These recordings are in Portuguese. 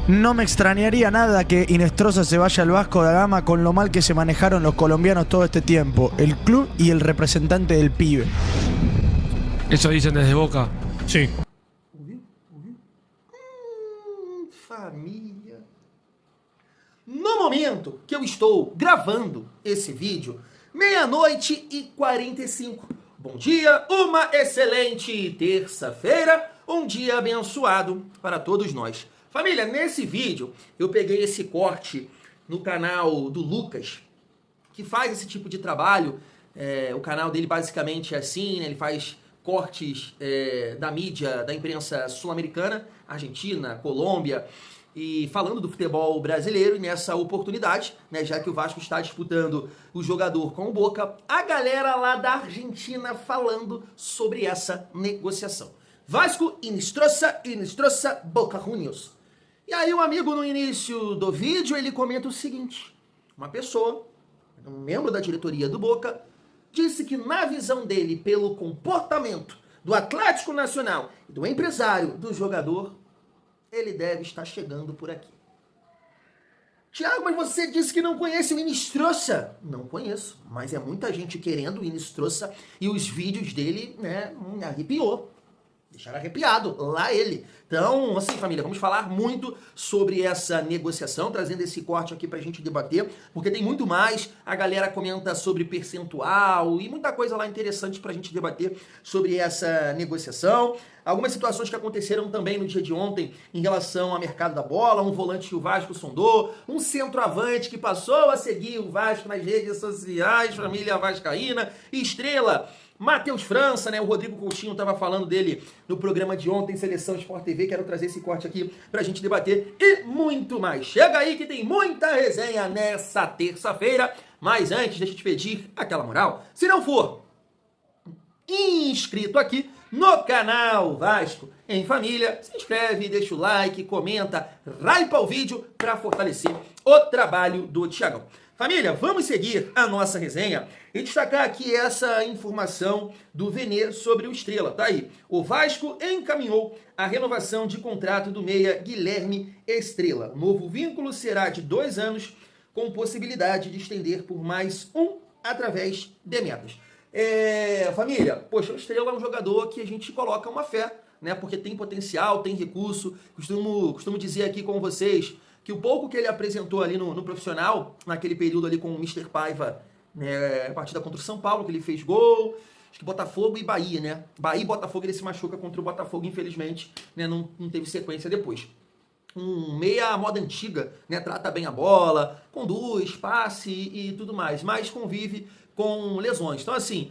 No me extrañaría nada que Inestrosa se vaya al Vasco da Gama con lo mal que se manejaron los colombianos todo este tiempo, el club y el representante del pibe. Eso dicen desde Boca. Sí. Ouviu? Família. No momento que eu estou gravando esse vídeo, 00:45. Bom dia, uma excelente terça-feira, um dia abençoado para todos nós. Família, nesse vídeo eu peguei esse corte no canal do Lucas, que faz esse tipo de trabalho. O canal dele basicamente é assim, né? Ele faz cortes da mídia, da imprensa sul-americana, Argentina, Colômbia, e falando do futebol brasileiro. E nessa oportunidade, né, já que o Vasco está disputando o jogador com o Boca, a galera lá da Argentina falando sobre essa negociação. Vasco, Inestrosa, Boca Juniors. E aí um amigo no início do vídeo, ele comenta o seguinte: uma pessoa, um membro da diretoria do Boca, disse que na visão dele, pelo comportamento do Atlético Nacional e do empresário, do jogador, ele deve estar chegando por aqui. Thiago, mas você disse que não conhece o Inestrosa. Não conheço, mas é muita gente querendo o Inestrosa e os vídeos dele, né, me arrepiou. Deixaram arrepiado, lá ele. Então, assim, família, vamos falar muito sobre essa negociação, trazendo esse corte aqui pra gente debater, porque tem muito mais. A galera comenta sobre percentual e muita coisa lá interessante pra gente debater sobre essa negociação. Algumas situações que aconteceram também no dia de ontem em relação ao mercado da bola, um volante que o Vasco sondou, um centroavante que passou a seguir o Vasco nas redes sociais, família vascaína, Estrela, Matheus França, né? O Rodrigo Coutinho estava falando dele no programa de ontem, Seleção Sport TV. Quero trazer esse corte aqui pra gente debater e muito mais. Chega aí que tem muita resenha nessa terça-feira. Mas antes, deixa eu te pedir aquela moral. Se não for inscrito aqui no canal Vasco em Família, se inscreve, deixa o like, comenta, hypa o vídeo para fortalecer o trabalho do Thiagão. Família, vamos seguir a nossa resenha e destacar aqui essa informação do Vene sobre o Estrela. Tá aí. O Vasco encaminhou a renovação de contrato do meia Guilherme Estrela. O novo vínculo será de 2 anos, com possibilidade de estender por mais um através de metas. Família, poxa, o Estrela é um jogador que a gente coloca uma fé, né? Porque tem potencial, tem recurso. Costumo dizer aqui com vocês que o pouco que ele apresentou ali no profissional, naquele período ali com o Mr. Paiva, né, a partida contra o São Paulo, que ele fez gol, acho que Botafogo e Bahia, né? Bahia e Botafogo, ele se machuca contra o Botafogo, infelizmente, né, não teve sequência depois. Um meia à moda antiga, né, trata bem a bola, conduz, passe e tudo mais, mas convive com lesões. Então, assim,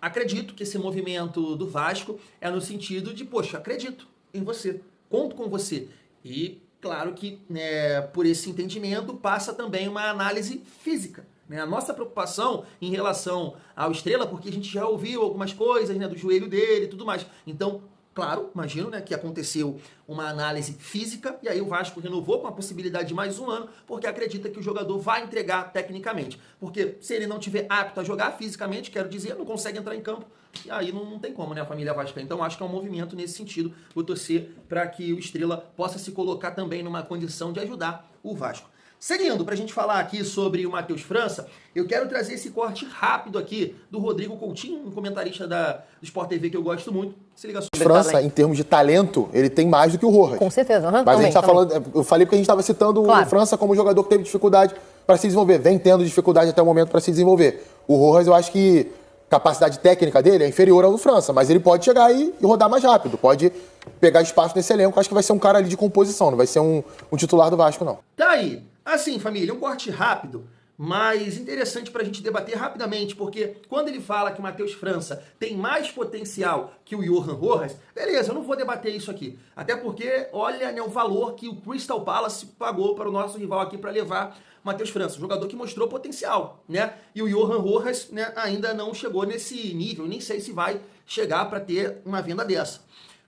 acredito que esse movimento do Vasco é no sentido de, poxa, acredito em você, conto com você. E claro que, né, por esse entendimento passa também uma análise física, né? A nossa preocupação em relação ao Estrela, porque a gente já ouviu algumas coisas, né, do joelho dele e tudo mais. Então, claro, imagino, né, que aconteceu uma análise física e aí o Vasco renovou com a possibilidade de mais um ano, porque acredita que o jogador vai entregar tecnicamente. Porque se ele não tiver apto a jogar fisicamente, quero dizer, não consegue entrar em campo, e aí não tem como, né, a família Vasca. Então acho que é um movimento nesse sentido, vou torcer para que o Estrela possa se colocar também numa condição de ajudar o Vasco. Seguindo, para a gente falar aqui sobre o Matheus França, eu quero trazer esse corte rápido aqui do Rodrigo Coutinho, um comentarista do Sport TV que eu gosto muito. Se liga só. França, em termos de talento, ele tem mais do que o Rojas. Com certeza. Mas a gente tá falando, eu falei porque a gente estava citando o França como jogador que teve dificuldade para se desenvolver, vem tendo dificuldade até o momento para se desenvolver. O Rojas, eu acho que a capacidade técnica dele é inferior ao do França, mas ele pode chegar aí e rodar mais rápido, pode pegar espaço nesse elenco. Acho que vai ser um cara ali de composição, não vai ser um titular do Vasco, não. Tá aí. Assim, família, um corte rápido, mas interessante para a gente debater rapidamente, porque quando ele fala que o Matheus França tem mais potencial que o Johan Rojas, beleza, eu não vou debater isso aqui. Até porque, olha, né, o valor que o Crystal Palace pagou para o nosso rival aqui para levar o Matheus França, um jogador que mostrou potencial, né? E o Johan Rojas, né, ainda não chegou nesse nível, nem sei se vai chegar para ter uma venda dessa.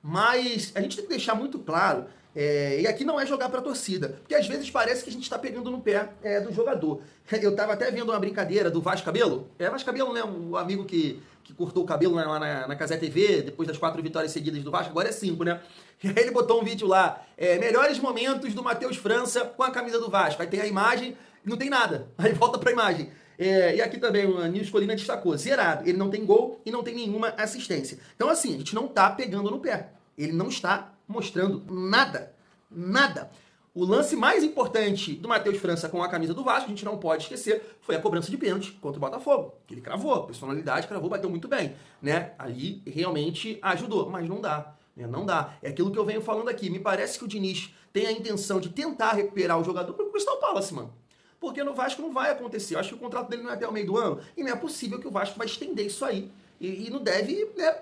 Mas a gente tem que deixar muito claro E aqui não é jogar pra torcida, porque às vezes parece que a gente tá pegando no pé do jogador. Eu tava até vendo uma brincadeira do Vasco Cabelo. Vasco Cabelo, né? O amigo que cortou o cabelo lá na Cazé TV, depois das 4 vitórias seguidas do Vasco, agora é 5, né? E aí ele botou um vídeo lá, melhores momentos do Matheus França com a camisa do Vasco. Aí tem a imagem, não tem nada. Aí volta pra imagem. E aqui também o Nils Colina destacou, zerado. Ele não tem gol e não tem nenhuma assistência. Então assim, a gente não tá pegando no pé. Ele não está mostrando nada. Nada. O lance mais importante do Matheus França com a camisa do Vasco, a gente não pode esquecer, foi a cobrança de pênalti contra o Botafogo. Que ele cravou, personalidade, cravou, bateu muito bem, né? Ali realmente ajudou, mas não dá, né? Não dá. É aquilo que eu venho falando aqui. Me parece que o Diniz tem a intenção de tentar recuperar o jogador pro Crystal Palace, mano. Porque no Vasco não vai acontecer. Eu acho que o contrato dele não é até o meio do ano e não é possível que o Vasco vai estender isso aí. E não deve, né,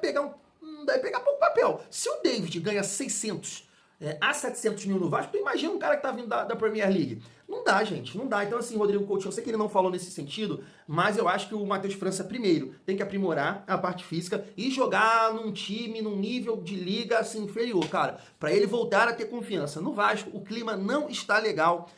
não deve pegar pouco papel. Se o David ganha 600 a 700 mil no Vasco, tu imagina um cara que tá vindo da Premier League. Não dá, gente, não dá. Então assim, Rodrigo Coutinho, eu sei que ele não falou nesse sentido, mas eu acho que o Matheus França, primeiro, tem que aprimorar a parte física e jogar num time, num nível de liga assim, inferior, cara, pra ele voltar a ter confiança. No Vasco, o clima não está legal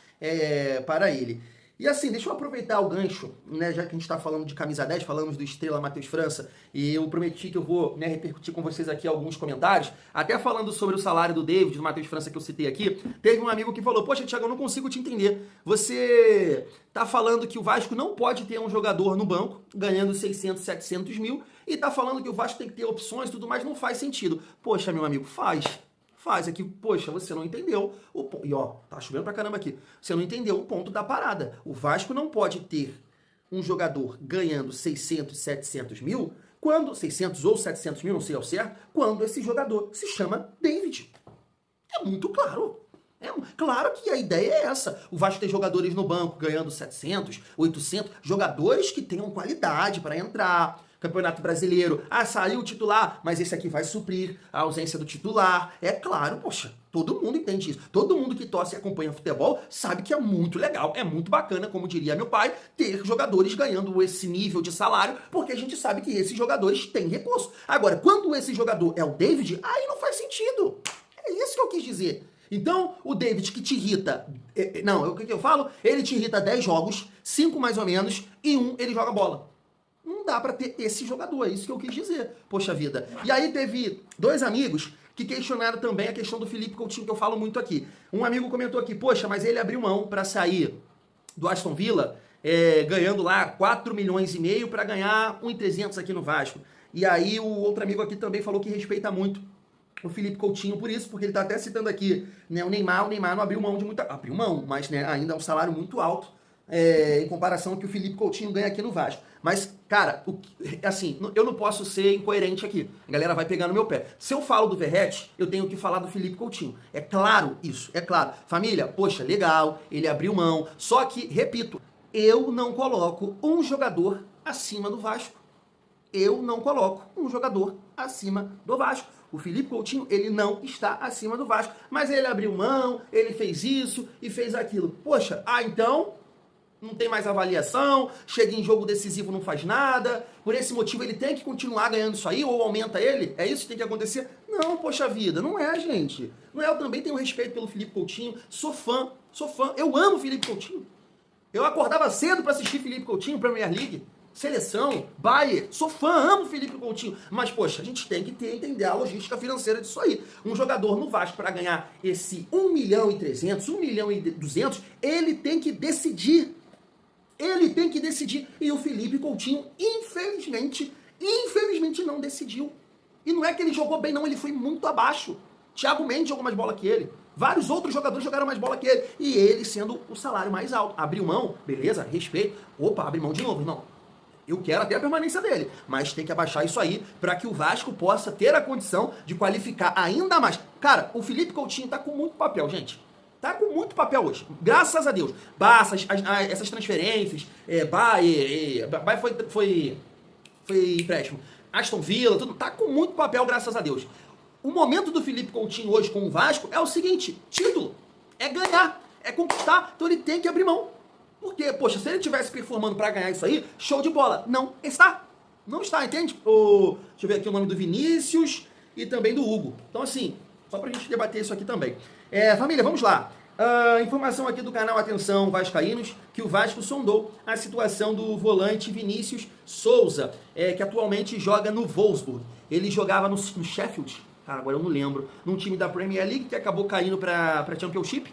para ele. E assim, deixa eu aproveitar o gancho, né, já que a gente tá falando de camisa 10, falamos do Estrela Matheus França, e eu prometi que eu vou, né, repercutir com vocês aqui alguns comentários, até falando sobre o salário do David, do Matheus França que eu citei aqui, teve um amigo que falou, poxa, Thiago, eu não consigo te entender, você tá falando que o Vasco não pode ter um jogador no banco, ganhando 600, 700 mil, e tá falando que o Vasco tem que ter opções e tudo mais, não faz sentido. Poxa, meu amigo, faz aqui, poxa, você não entendeu e ó, tá chovendo pra caramba aqui, você não entendeu o ponto da parada. O Vasco não pode ter um jogador ganhando 600, 700 mil, 600 ou 700 mil, não sei ao certo, quando esse jogador se chama David. É muito claro. Claro que a ideia é essa. O Vasco tem jogadores no banco ganhando 700, 800, jogadores que tenham qualidade para entrar. Campeonato Brasileiro, saiu o titular, mas esse aqui vai suprir a ausência do titular. É claro, poxa, todo mundo entende isso. Todo mundo que torce e acompanha futebol sabe que é muito legal, é muito bacana, como diria meu pai, ter jogadores ganhando esse nível de salário, porque a gente sabe que esses jogadores têm recurso. Agora, quando esse jogador é o David, aí não faz sentido. É isso que eu quis dizer. Então, o David que te irrita... o que eu falo? Ele te irrita 10 jogos, 5 mais ou menos, e 1 ele joga bola. Não dá pra ter esse jogador, é isso que eu quis dizer. Poxa vida. E aí teve 2 amigos que questionaram também a questão do Felipe Coutinho, que eu falo muito aqui. Um amigo comentou aqui, poxa, mas ele abriu mão pra sair do Aston Villa, ganhando lá 4 milhões e meio pra ganhar 1.300 aqui no Vasco. E aí o outro amigo aqui também falou que respeita muito o Felipe Coutinho por isso, porque ele tá até citando aqui, né, o Neymar não abriu mão de muita... Abriu mão, mas né, ainda é um salário muito alto em comparação ao que o Felipe Coutinho ganha aqui no Vasco. Mas, cara, assim, eu não posso ser incoerente aqui. A galera vai pegar no meu pé. Se eu falo do Verratti, eu tenho que falar do Felipe Coutinho. É claro isso, é claro. Família, poxa, legal, ele abriu mão. Só que, repito, eu não coloco um jogador acima do Vasco. Eu não coloco um jogador acima do Vasco. O Felipe Coutinho, ele não está acima do Vasco. Mas ele abriu mão, ele fez isso e fez aquilo. Poxa, então... não tem mais avaliação, chega em jogo decisivo, não faz nada, por esse motivo ele tem que continuar ganhando isso aí, ou aumenta ele? É isso que tem que acontecer? Não, poxa vida, não é, gente. Não é, eu também tenho respeito pelo Felipe Coutinho, sou fã, eu amo o Felipe Coutinho. Eu acordava cedo pra assistir Felipe Coutinho, Premier League, seleção, Bayern, sou fã, amo o Felipe Coutinho, mas poxa, a gente tem que entender a logística financeira disso aí. Um jogador no Vasco para ganhar esse 1.300.000, 1.200.000, ele tem que decidir. Ele tem que decidir. E o Felipe Coutinho, infelizmente não decidiu. E não é que ele jogou bem, não. Ele foi muito abaixo. Thiago Mendes jogou mais bola que ele. Vários outros jogadores jogaram mais bola que ele. E ele sendo o salário mais alto. Abriu mão, beleza, respeito. Opa, abre mão de novo, irmão. Eu quero até a permanência dele. Mas tem que abaixar isso aí para que o Vasco possa ter a condição de qualificar ainda mais. Cara, o Felipe Coutinho tá com muito papel, gente. Tá com muito papel hoje. Graças a Deus. Essas transferências, Bayern foi empréstimo. Aston Villa, tudo. Tá com muito papel, graças a Deus. O momento do Felipe Coutinho hoje com o Vasco é o seguinte: título. É ganhar. É conquistar. Então ele tem que abrir mão. Porque, poxa, se ele estivesse performando pra ganhar isso aí, show de bola. Não está. Não está, entende? Deixa eu ver aqui o nome do Vinícius e também do Hugo. Então, assim, só pra gente debater isso aqui também. Família, vamos lá. Informação aqui do canal Atenção Vascaínos, que o Vasco sondou a situação do volante Vinícius Souza, que atualmente joga no Wolfsburg. Ele jogava no Sheffield, agora eu não lembro, num time da Premier League que acabou caindo para Championship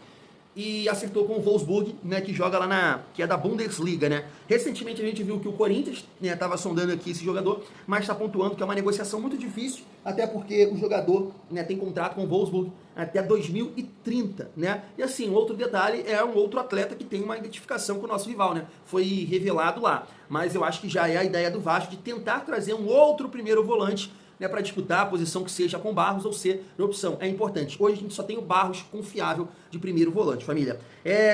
e acertou com o Wolfsburg, né, que joga lá que é da Bundesliga, né? Recentemente a gente viu que o Corinthians, né, estava sondando aqui esse jogador, mas está pontuando que é uma negociação muito difícil, até porque o jogador, né, tem contrato com o Wolfsburg até 2030, né? E assim, outro detalhe é um outro atleta que tem uma identificação com o nosso rival, né? Foi revelado lá, mas eu acho que já é a ideia do Vasco de tentar trazer um outro primeiro volante, né, para disputar a posição que seja com Barros ou ser opção. É importante. Hoje a gente só tem o Barros confiável de primeiro volante, família.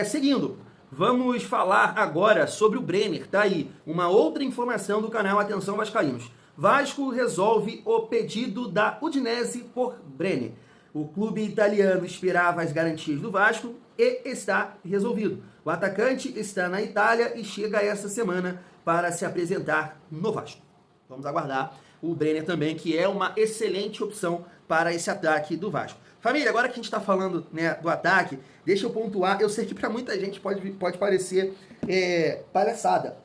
Seguindo, vamos falar agora sobre o Brenner. Tá aí uma outra informação do canal Atenção Vascaínos. Vasco resolve o pedido da Udinese por Brenner. O clube italiano esperava as garantias do Vasco e está resolvido. O atacante está na Itália e chega essa semana para se apresentar no Vasco. Vamos aguardar o Brenner também, que é uma excelente opção para esse ataque do Vasco. Família, agora que a gente está falando, né, do ataque, deixa eu pontuar. Eu sei que para muita gente pode parecer palhaçada.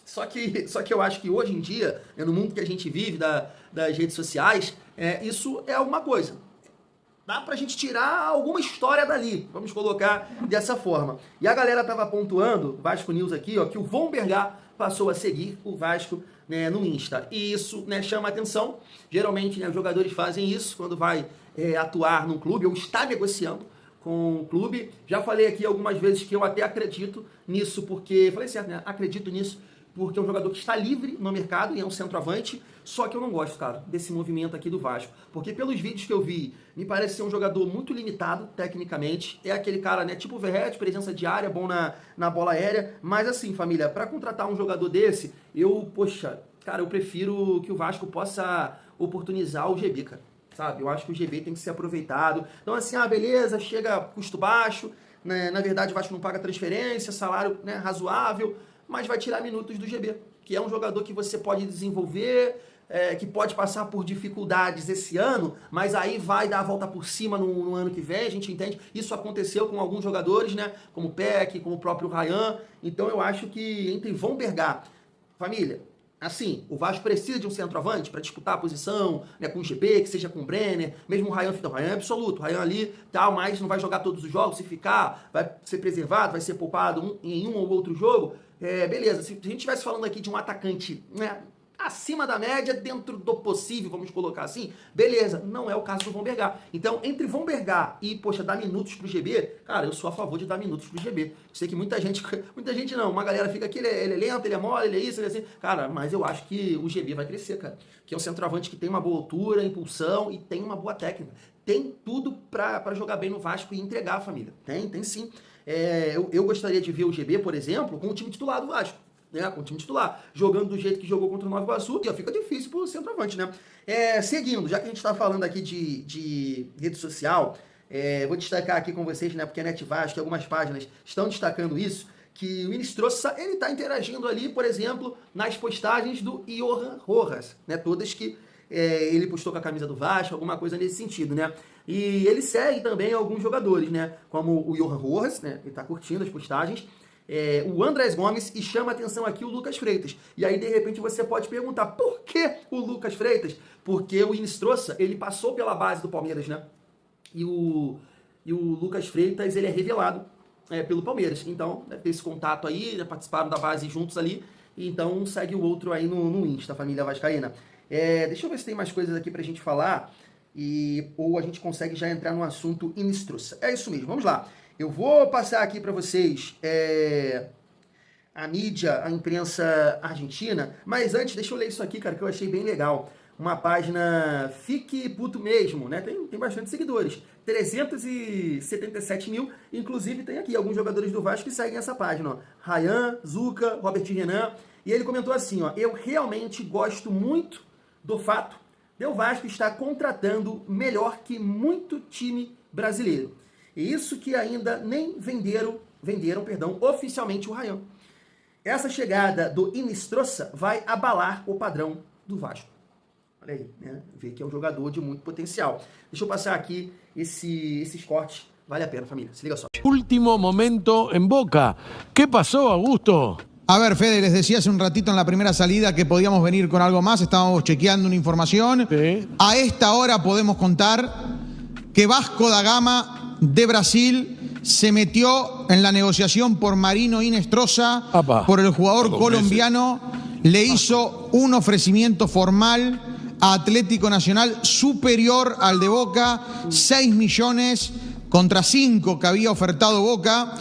Só que eu acho que hoje em dia, né, no mundo que a gente vive, das redes sociais, isso é alguma coisa. Dá pra gente tirar alguma história dali, vamos colocar dessa forma. E a galera tava pontuando, Vasco News aqui, ó, que o Von Bergar passou a seguir o Vasco, né, no Insta. E isso, né, chama atenção. Geralmente, né, os jogadores fazem isso quando vai atuar num clube ou está negociando com o clube. Já falei aqui algumas vezes que eu até acredito nisso, porque... Falei certo, né? Acredito nisso, porque é um jogador que está livre no mercado e é um centroavante, só que eu não gosto, cara, desse movimento aqui do Vasco, porque pelos vídeos que eu vi, me parece ser um jogador muito limitado, tecnicamente, é aquele cara, né, tipo o Verratti, presença de área, bom na bola aérea, mas assim, família, para contratar um jogador desse, eu prefiro que o Vasco possa oportunizar o GB, cara, sabe? Eu acho que o GB tem que ser aproveitado, então assim, beleza, chega custo baixo, né, na verdade o Vasco não paga transferência, salário, né, razoável, mas vai tirar minutos do GB, que é um jogador que você pode desenvolver, que pode passar por dificuldades esse ano, mas aí vai dar a volta por cima no ano que vem, a gente entende. Isso aconteceu com alguns jogadores, né, como o Peck, como o próprio Ryan. Então eu acho que entre Von Bergar, família, assim, o Vasco precisa de um centroavante para disputar a posição, né, com o GB, que seja com o Brenner, mesmo o Ryan, então, o Ryan é absoluto, o Ryan ali, tal, mas não vai jogar todos os jogos, se ficar, vai ser preservado, vai ser poupado em um ou outro jogo, beleza. Se a gente estivesse falando aqui de um atacante, né, acima da média, dentro do possível, vamos colocar assim, beleza, não é o caso do Von Bergar. Então, entre Von Bergar e, dar minutos pro GB, cara, eu sou a favor de dar minutos pro GB. Sei que muita gente não, uma galera fica aqui, ele é lento, ele é mole, ele é isso, ele é assim. Cara, mas eu acho que o GB vai crescer, cara. Que é um centroavante que tem uma boa altura, impulsão e tem uma boa técnica. Tem tudo pra jogar bem no Vasco e entregar a família. Tem sim. Eu gostaria de ver o GB, por exemplo, com o time titular do Vasco. Né, com o time titular, jogando do jeito que jogou contra o Nova Iguaçu, e fica difícil pro centroavante, né? Seguindo, já que a gente tá falando aqui de rede social, vou destacar aqui com vocês, né, porque a Net Vasco e algumas páginas estão destacando isso, que o Inestrosa, ele tá interagindo ali, por exemplo, nas postagens do Johan Rojas, né, todas que ele postou com a camisa do Vasco, alguma coisa nesse sentido, né? E ele segue também alguns jogadores, né, como o Johan Rojas, né, ele tá curtindo as postagens, o Andrés Gomes, e chama atenção aqui o Lucas Freitas. E aí, de repente, você pode perguntar, por que o Lucas Freitas? Porque o Inestrosa, ele passou pela base do Palmeiras, né? E o Lucas Freitas, ele é revelado pelo Palmeiras. Então, deve ter esse contato aí, né? Participaram da base juntos ali. E então, segue o outro aí no Insta, família vascaína. Deixa eu ver se tem mais coisas aqui pra gente falar. Ou a gente consegue já entrar no assunto Inestrosa. É isso mesmo, vamos lá. Eu vou passar aqui para vocês a mídia, a imprensa argentina, mas antes, deixa eu ler isso aqui, cara, que eu achei bem legal. Uma página Fique Puto Mesmo, né? Tem bastante seguidores, 377 mil, inclusive tem aqui alguns jogadores do Vasco que seguem essa página, ó. Ryan, Zuca, Robert Renan, e ele comentou assim, ó, eu realmente gosto muito do fato de o Vasco estar contratando melhor que muito time brasileiro. E isso que ainda nem venderam oficialmente o Ryan. Essa chegada do Inestrosa vai abalar o padrão do Vasco. Olha aí, né? Vê que é um jogador de muito potencial. Deixa eu passar aqui esses cortes Vale a pena, família. Se liga só. Último momento en Boca. ¿Qué pasó, Augusto? A ver, Fede, les decía hace un ratito en la primera salida que podíamos venir con algo más, estábamos chequeando una información. Sí. A esta hora podemos contar que Vasco da Gama de Brasil se metió en la negociación por Marino Inestrosa, por el jugador colombiano, le hizo un ofrecimiento formal a Atlético Nacional superior al de Boca, 6 millones contra 5 que había ofertado Boca.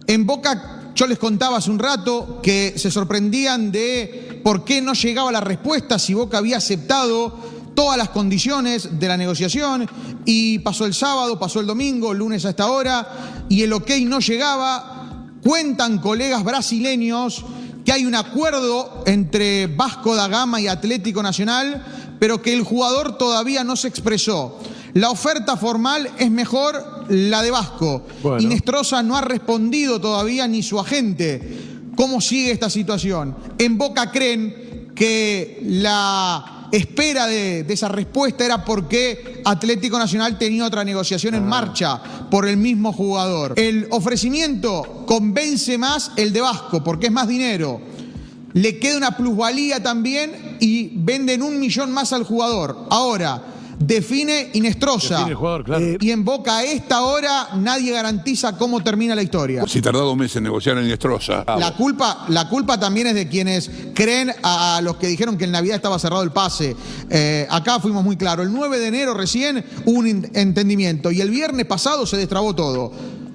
En Boca, yo les contaba hace un rato que se sorprendían de por qué no llegaba la respuesta si Boca había aceptado todas las condiciones de la negociación, y pasó el sábado, pasó el domingo, lunes a esta hora, y el ok no llegaba. Cuentan colegas brasileños que hay un acuerdo entre Vasco da Gama y Atlético Nacional, pero que el jugador todavía no se expresó. La oferta formal es mejor la de Vasco. Bueno. Inestrosa no ha respondido todavía, ni su agente. ¿Cómo sigue esta situación? En Boca creen que la espera de esa respuesta era porque Atlético Nacional tenía otra negociación en marcha por el mismo jugador. El ofrecimiento convence más el de Vasco porque es más dinero. Le queda una plusvalía también y venden 1 millón más al jugador. Ahora, define Inestrosa. Define el jugador, claro. Y en Boca a esta hora nadie garantiza cómo termina la historia. Si tardó 2 meses en negociar en Inestrosa. La culpa también es de quienes creen a los que dijeron que en Navidad estaba cerrado el pase. Acá fuimos muy claros. El 9 de enero recién hubo un entendimiento y el viernes pasado se destrabó todo.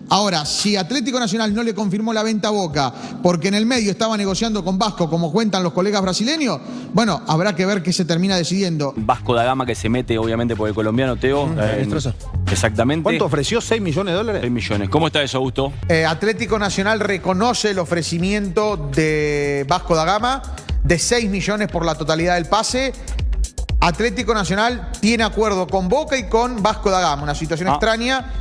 Ahora, si Atlético Nacional no le confirmó la venta a Boca porque en el medio estaba negociando con Vasco, como cuentan los colegas brasileños, bueno, habrá que ver qué se termina decidiendo. Vasco da Gama que se mete obviamente por el colombiano, Teo. Exactamente. ¿Cuánto ofreció? ¿6 millones de dólares? 6 millones. ¿Cómo está eso, Augusto? Atlético Nacional reconoce el ofrecimiento de Vasco da Gama de 6 millones por la totalidad del pase. Atlético Nacional tiene acuerdo con Boca y con Vasco da Gama, una situación extraña.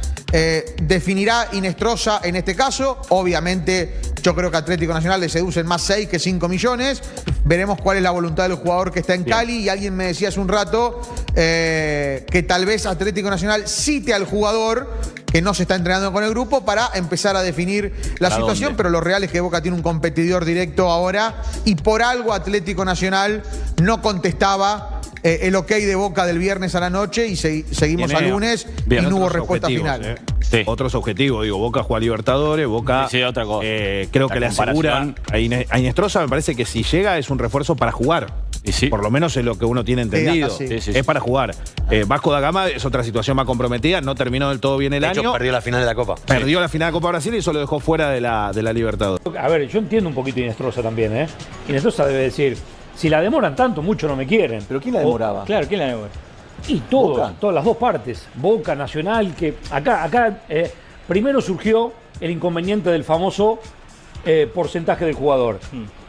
Definirá Inestrosa en este caso. Obviamente, yo creo que Atlético Nacional le seducen más 6 que 5 millones. Veremos cuál es la voluntad del jugador que está en Cali. Y alguien me decía hace un rato que tal vez Atlético Nacional cite al jugador que no se está entrenando con el grupo para empezar a definir la situación. ¿Dónde? Pero lo real es que Boca tiene un competidor directo ahora y por algo Atlético Nacional no contestaba el ok de Boca del viernes a la noche y seguimos al lunes y no hubo respuesta final. Sí. Otros objetivos, digo, Boca juega a Libertadores, Boca otra cosa. creo que le asegura a Inestrosa, me parece que si llega es un refuerzo para jugar. Sí. Por lo menos es lo que uno tiene entendido. Sí. Es para jugar. Vasco da Gama es otra situación más comprometida, no terminó del todo bien el año. Perdió la final de la Copa. Perdió la final de Copa Brasil y eso lo dejó fuera de la Libertadores. A ver, yo entiendo un poquito Inestrosa también, ¿eh? Inestrosa debe decir, si la demoran tanto, mucho no me quieren. ¿Pero quién la demoraba? Claro, ¿quién la demora? Y todas las dos partes. Boca, Nacional, que acá primero surgió el inconveniente del famoso porcentaje del jugador,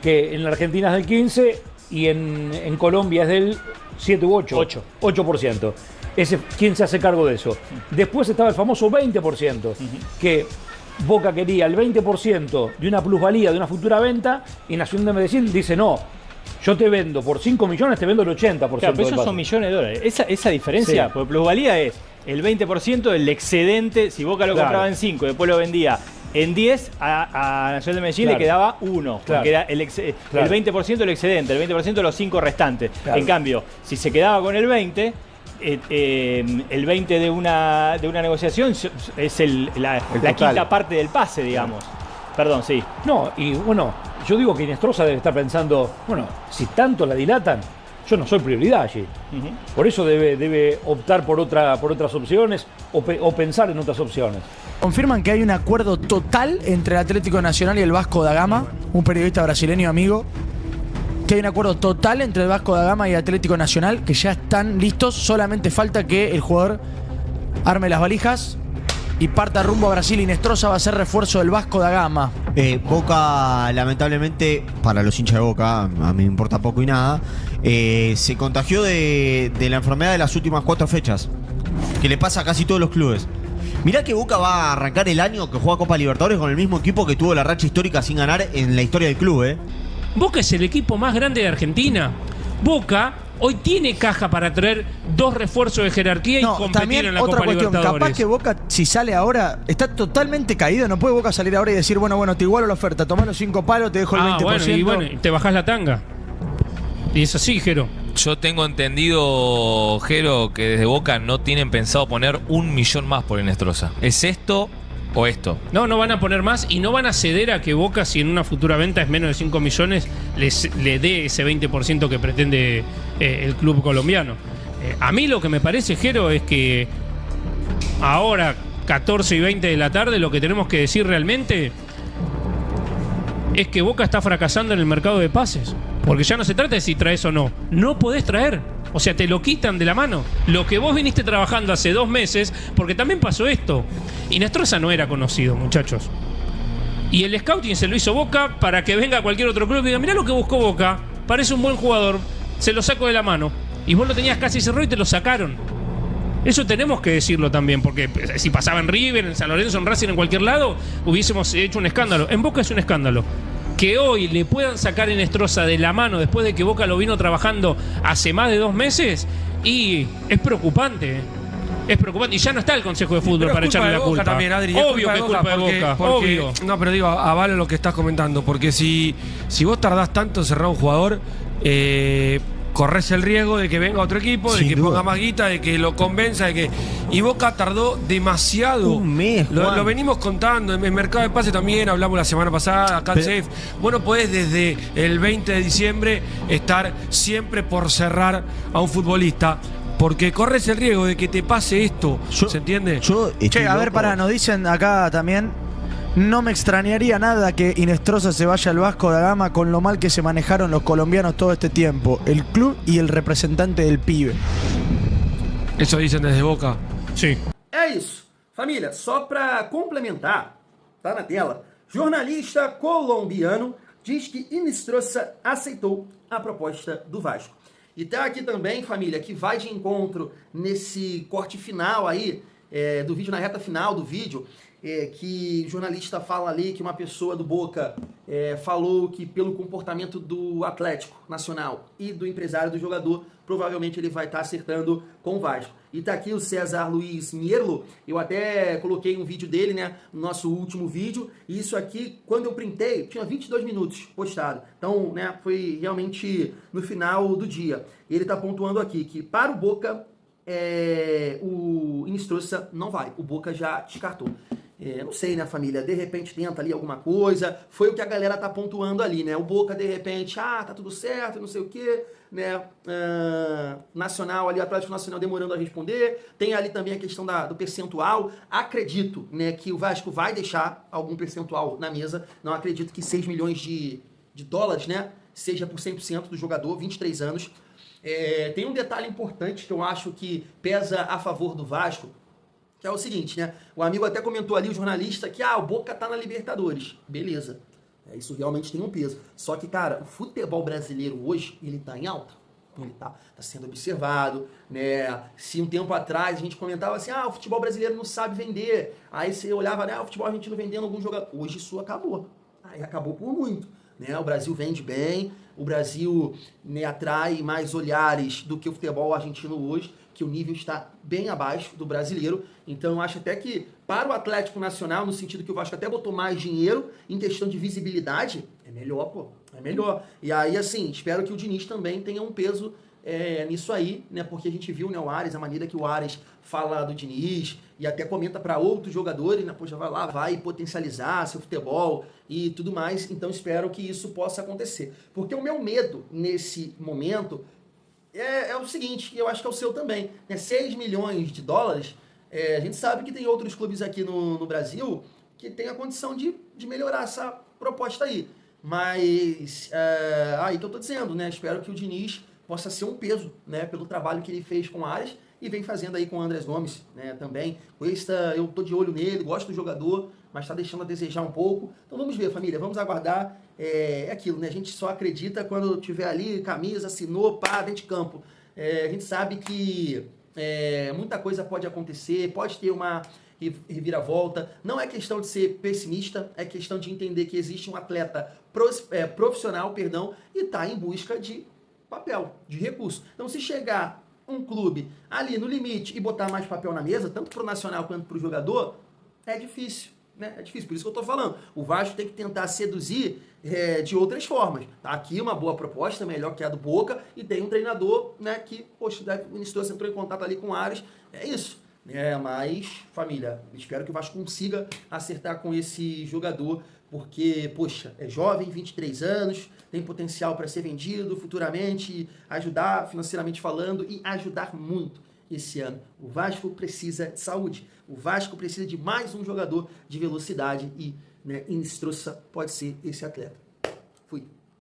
que en la Argentina es del 15 y en Colombia es del 7 u 8%. ¿Quién se hace cargo de eso? Después estaba el famoso 20%, que Boca quería el 20% de una plusvalía de una futura venta y Nacional de Medellín dice no. Yo te vendo por 5 millones, te vendo el 80%. Claro, pero esos son millones de dólares. Esa diferencia, por plusvalía es el 20% del excedente. Si Boca lo compraba en 5 y después lo vendía en 10, a Nacional de Medellín le quedaba 1. Porque era el 20% del excedente, el 20% de los 5 restantes. En cambio, si se quedaba con el 20%, el 20 de una negociación es la quinta parte del pase, digamos. Perdón, sí. No, y bueno, yo digo que Inestrosa debe estar pensando, bueno, si tanto la dilatan, yo no soy prioridad allí. Por eso debe optar por otras opciones o pensar en otras opciones. Confirman que hay un acuerdo total entre el Atlético Nacional y el Vasco da Gama, un periodista brasileño amigo, que hay un acuerdo total entre el Vasco da Gama y Atlético Nacional, que ya están listos, solamente falta que el jugador arme las valijas y parta rumbo a Brasil. Inestrosa va a ser refuerzo del Vasco da Gama. Boca, lamentablemente, para los hinchas de Boca, a mí me importa poco y nada, se contagió de la enfermedad de las últimas 4 fechas, que le pasa a casi todos los clubes. Mirá que Boca va a arrancar el año que juega Copa Libertadores con el mismo equipo que tuvo la racha histórica sin ganar en la historia del club, Boca es el equipo más grande de Argentina. Boca hoy tiene caja para traer 2 refuerzos de jerarquía y competir también en la otra Copa cuestión, Libertadores. capaz que Boca, si sale ahora, está totalmente caído. No puede Boca salir ahora y decir, bueno, te igualo la oferta, tomá los 5 palos, te dejo el 20%. Bueno, te bajás la tanga. Y es así, Jero. Yo tengo entendido, Jero, que desde Boca no tienen pensado poner 1 millón más por Inestrosa. ¿Es esto o esto? No van a poner más y no van a ceder a que Boca, si en una futura venta es menos de 5 millones, le dé ese 20% que pretende el club colombiano. A mí lo que me parece, Jero, es que ahora, 14 y 20 de la tarde, lo que tenemos que decir realmente es que Boca está fracasando en el mercado de pases. Porque ya no se trata de si traes o no. No podés traer. O sea, te lo quitan de la mano. Lo que vos viniste trabajando hace 2 meses, porque también pasó esto. Inestrosa no era conocido, muchachos. Y el scouting se lo hizo Boca para que venga cualquier otro club y diga, mirá lo que buscó Boca, parece un buen jugador, se lo saco de la mano. Y vos lo tenías casi cerrado y te lo sacaron. Eso tenemos que decirlo también, porque si pasaba en River, en San Lorenzo, en Racing, en cualquier lado, hubiésemos hecho un escándalo. En Boca es un escándalo. Que hoy le puedan sacar a Inestrosa de la mano después de que Boca lo vino trabajando hace más de 2 meses, y es preocupante. Es preocupante. Y ya no está el Consejo de Fútbol para echarle la culpa. También, Adri, obvio que es culpa de Boca. Obvio. No, pero digo, avalo lo que estás comentando. Porque si vos tardás tanto en cerrar un jugador, corres el riesgo de que venga otro equipo, de que ponga más guita, de que lo convenza, de que... Y Boca tardó demasiado. Un mes, lo venimos contando. En el mercado de pase también hablamos la semana pasada, acá en Safe. Bueno, podés desde el 20 de diciembre estar siempre por cerrar a un futbolista. Porque corres el riesgo de que te pase esto. ¿Se entiende? Che, a ver, nos dicen acá también. No me extrañaría nada que Inestrosa se vaya al Vasco da Gama con lo mal que se manejaron los colombianos todo este tiempo. El club y el representante del pibe. Eso dicen desde Boca. Sí. É isso. Família, só para complementar, tá na tela. Jornalista colombiano diz que Inestrosa aceitou a proposta do Vasco. E tá aqui também, família, que vai de encontro nesse corte final aí, do vídeo, na reta final do vídeo, que o jornalista fala ali que uma pessoa do Boca falou que pelo comportamento do Atlético Nacional e do empresário do jogador, provavelmente ele vai estar acertando com o Vasco. E tá aqui o César Luiz Mierlo, eu até coloquei um vídeo dele, né, no nosso último vídeo, e isso aqui, quando eu printei, tinha 22 minutos postado. Então, né, foi realmente no final do dia. E ele tá pontuando aqui que para o Boca, o Inestrosa não vai, o Boca já descartou. Não sei, né, família? De repente tenta ali alguma coisa. Foi o que a galera tá pontuando ali, né? O Boca, de repente, tá tudo certo, não sei o quê, né? Nacional ali, Atlético Nacional demorando a responder. Tem ali também a questão do percentual. Acredito, né, que o Vasco vai deixar algum percentual na mesa. Não acredito que 6 milhões de dólares, né, seja por 100% do jogador, 23 anos. Tem um detalhe importante que eu acho que pesa a favor do Vasco, que é o seguinte, né? O amigo até comentou ali, o jornalista, que o Boca tá na Libertadores. Beleza. Isso realmente tem um peso. Só que, cara, o futebol brasileiro hoje, ele tá em alta. Ele tá sendo observado, né? Se um tempo atrás a gente comentava assim, o futebol brasileiro não sabe vender. Aí você olhava, né? O futebol argentino vendendo algum jogador. Hoje isso acabou. Aí acabou por muito. Né? O Brasil vende bem, o Brasil, né, atrai mais olhares do que o futebol argentino hoje, que o nível está bem abaixo do brasileiro. Então eu acho até que para o Atlético Nacional, no sentido que o Vasco até botou mais dinheiro em questão de visibilidade, é melhor, pô, é melhor. E aí, assim, espero que o Diniz também tenha um peso nisso aí, né? Porque a gente viu, né, o Ares, a maneira que o Ares fala do Diniz e até comenta para outros jogadores, né? Poxa, vai potencializar seu futebol e tudo mais. Então espero que isso possa acontecer. Porque o meu medo nesse momento é o seguinte, eu acho que é o seu também, né? 6 milhões de dólares, a gente sabe que tem outros clubes aqui no Brasil que tem a condição de melhorar essa proposta aí. Mas, aí que eu tô dizendo, né? Espero que o Diniz possa ser um peso, né? Pelo trabalho que ele fez com o Ares e vem fazendo aí com o Andrés Gomes, né? Também. Eu tô de olho nele, gosto do jogador, mas tá deixando a desejar um pouco. Então vamos ver, família, vamos aguardar. É aquilo, né? A gente só acredita quando tiver ali, camisa, assinou, dentro de campo. A gente sabe que muita coisa pode acontecer, pode ter uma reviravolta. Não é questão de ser pessimista, é questão de entender que existe um atleta profissional, e tá em busca de papel, de recurso. Então, se chegar um clube ali no limite e botar mais papel na mesa, tanto para o Nacional quanto para o jogador, é difícil. Né? É difícil, por isso que eu estou falando. O Vasco tem que tentar seduzir de outras formas. Tá aqui uma boa proposta, melhor que a do Boca, e tem um treinador, né, que, poxa, o Ministro entrou em contato ali com o Ares. É isso. Mas, família, espero que o Vasco consiga acertar com esse jogador, porque, poxa, é jovem, 23 anos, tem potencial para ser vendido futuramente, ajudar financeiramente falando e ajudar muito esse ano. O Vasco precisa de saúde, o Vasco precisa de mais um jogador de velocidade e, né, Inestrosa pode ser esse atleta.